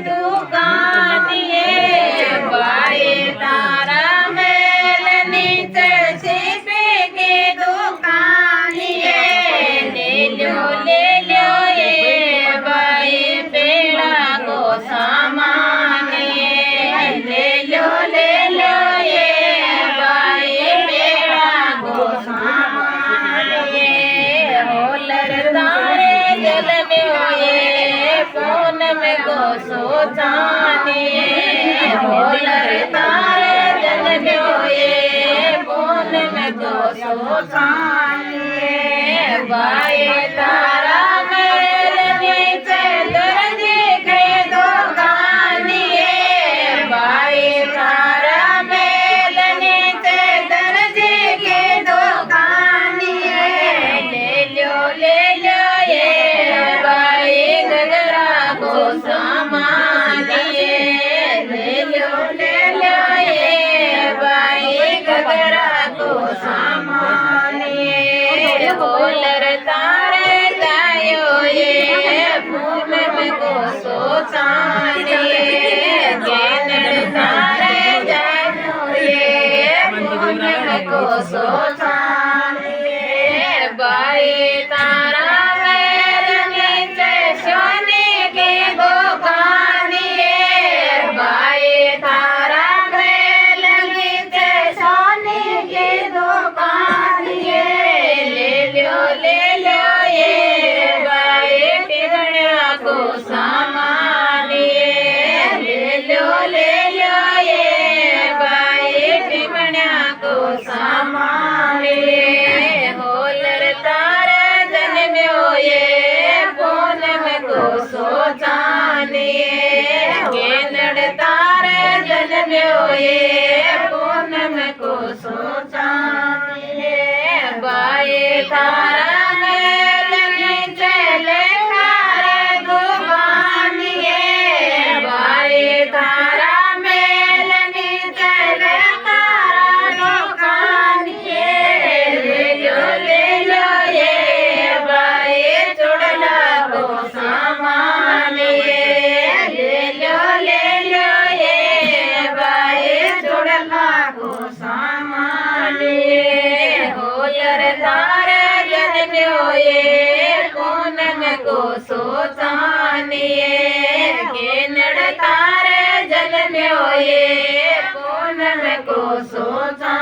दुकानिए बाए तारा मेल नीचे छिपे के दुकानिए ले लो ये बाए पेड़ा को सामान ले लो ये बाए पेड़ा को सामान होलर तारे जल में ये फोन में को सोचाने होलर तारे जल में ये फोन में को सोचाने बाए तारा मेल नीचे दर्जी के दुकानिए बाए तारा मेल नीचे दर्जी के दुकानिए ले लो ये बाए गगरा को सामानिए ले लो ये बाए गगरा को सामानिए होलर तारे जायो ये फूल में को सोचाने गेंदड़ तारे जायो ये फूल में को सोचाने बाए तारा मेल नीचे सोने की दुकानिए बाए तारा मेल नीचे सोने की दुकानिए ले लो ये बाए टिगड़िया को सामानिए ले लो ये बाए टिगड़िया को सामानिए होलर तारा जन में ये फोन में को सोचानिए गेंदड़ तारे जन में ये फोन में को सोचानिए बाए तारा मेल नीचे लेखारे दुकानिए बाए तारा मेल नीचे लेखारा दुकानिए ले लो ये बाए चुड़ला को सामानिए ले लो ये बाए चुड़ला को सामानिए होलर तारे जन में ये कौन में को सोचानिए गेंदड़ तारे जल में ये कौन में को सोचा